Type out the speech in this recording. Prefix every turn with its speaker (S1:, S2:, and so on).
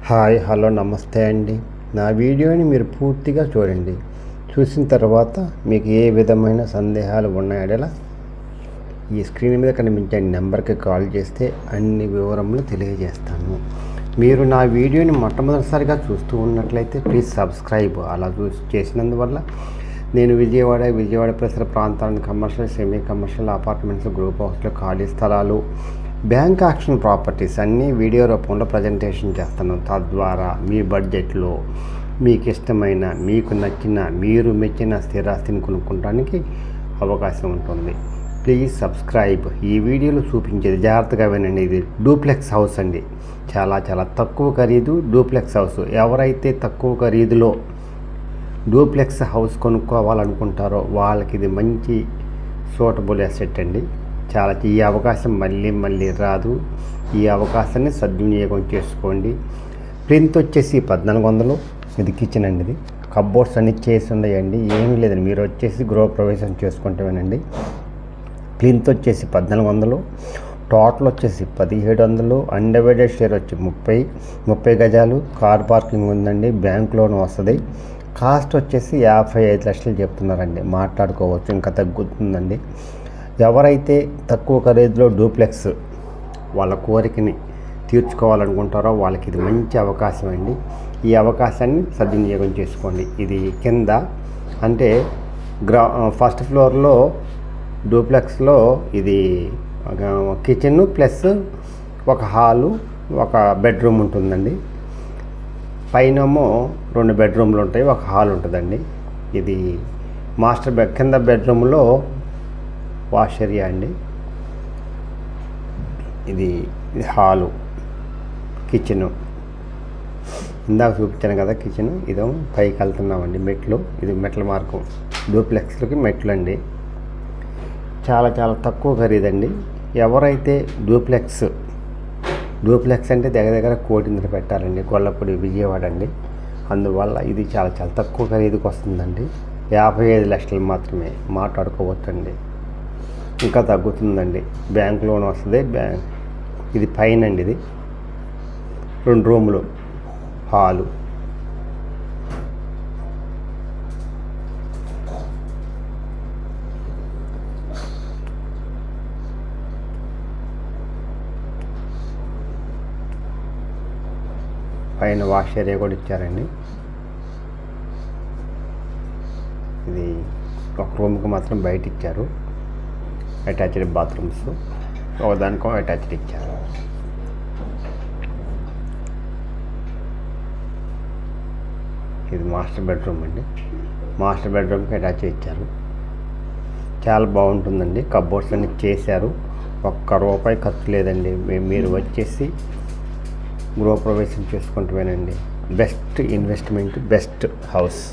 S1: Hi hello నమస్తే అండి. నా వీడియోని మీరు పూర్తిగా చూడండి. చూసిన తర్వాత మీకు ఏ విధమైన సందేహాలు ఉన్నాయో ఈ స్క్రీన్ మీద కనిపించే నెంబర్కి కాల్ చేస్తే అన్ని వివరములు తెలియజేస్తాను. మీరు నా వీడియోని మొట్టమొదటిసారిగా చూస్తూ ఉన్నట్లయితే ప్లీజ్ సబ్స్క్రైబ్. అలా చేసినందువల్ల నేను విజయవాడ పరిసర ప్రాంతాలను commercial, semi commercial, apartments, group హౌస్లు, ఖాళీ స్థలాలు, బ్యాంక్ ఆక్షన్ ప్రాపర్టీస్ అన్నీ వీడియో రూపంలో ప్రజెంటేషన్ చేస్తాను. తద్వారా మీ బడ్జెట్లో మీకు ఇష్టమైన, మీకు నచ్చిన, మీరు మెచ్చిన స్థిరాస్తిని కొనుక్కోవడానికి అవకాశం ఉంటుంది. Please subscribe. ఈ వీడియోలో చూపించేది జాగ్రత్తగా వినండి. ఇది డూప్లెక్స్ హౌస్ అండి. చాలా తక్కువ ఖరీదు డూప్లెక్స్ హౌస్. ఎవరైతే తక్కువ ఖరీదులో డూప్లెక్స్ హౌస్ కొనుక్కోవాలనుకుంటారో వాళ్ళకి ఇది మంచి సూటబుల్ అసెట్ అండి. ఈ అవకాశం మళ్ళీ రాదు. ఈ అవకాశాన్ని సద్వినియోగం చేసుకోండి. ప్లింత్ వచ్చేసి 1400. ఇది కిచెన్ అండి. ఇది కబ్బోర్డ్స్ అన్ని చేసి ఉన్నాయండి. ఏమీ లేదండి, మీరు వచ్చేసి గృహప్రవేశం చేసుకుంటామేనండి. ప్లింత్ వచ్చేసి 1400, టోటల్ వచ్చేసి 1700, అన్డివైడెడ్ షేర్ వచ్చి 30 గజాలు, కార్ పార్కింగ్ ఉందండి, బ్యాంక్ లోన్ వస్తుంది. కాస్ట్ వచ్చేసి 55 లక్షలు చెప్తున్నారండి. మాట్లాడుకోవచ్చు, ఇంకా తగ్గుతుందండి. ఎవరైతే తక్కువ ఖరీదులో డూప్లెక్స్ వాళ్ళ కోరికని తీర్చుకోవాలనుకుంటారో వాళ్ళకి ఇది మంచి అవకాశం అండి. ఈ అవకాశాన్ని సద్వినియోగం చేసుకోండి. ఇది కింద అంటే ఫస్ట్ ఫ్లోర్లో డూప్లెక్స్లో ఇది కిచెన్ ప్లస్ ఒక హాలు, ఒక బెడ్రూమ్ ఉంటుందండి. పైనేమో 2 బెడ్రూమ్లు ఉంటాయి, ఒక హాల్ ఉంటుందండి. ఇది మాస్టర్ బెడ్. కింద బెడ్రూమ్లో వాష్ ఏరియా అండి. ఇది హాలు, కిచెను. ఇందాక చూపించాను కదా కిచెను. ఇదో పైకి వెళ్తున్నామండి, మెట్లు. ఇది మెట్ల మార్గం. డూప్లెక్స్లకి మెట్లు అండి. చాలా తక్కువ ఖరీదండి. ఎవరైతే డూప్లెక్స్ అంటే దగ్గర 1 కోటి పెట్టాలండి. గొల్లపూడి, విజయవాడ అండి. అందువల్ల ఇది చాలా తక్కువ ఖరీదుకి వస్తుందండి. 55 లక్షలు మాత్రమే. మాట్లాడుకోవచ్చండి, ఇంకా తగ్గుతుందండి. బ్యాంక్ లోన్ వస్తుంది. ఇది పైన అండి. ఇది 2 రూములు, హాలు. పైన వాష్ ఏరియా కూడా ఇచ్చారండి. ఇది ఒక రూమ్కి మాత్రం బయట ఇచ్చారు. అటాచ్డ్ బాత్రూమ్స్, ఒకదానికో అటాచ్డ్ ఇచ్చారు. ఇది మాస్టర్ బెడ్రూమ్ అండి. మాస్టర్ బెడ్రూమ్కి అటాచ్ ఇచ్చారు. చాలా బాగుంటుందండి. కబ్బోర్డ్స్ అన్ని చేశారు. ₹1 ఖర్చు లేదండి. మీరు వచ్చేసి గృహప్రవేశం చేసుకుంటూనేనండి. Best investment, best house.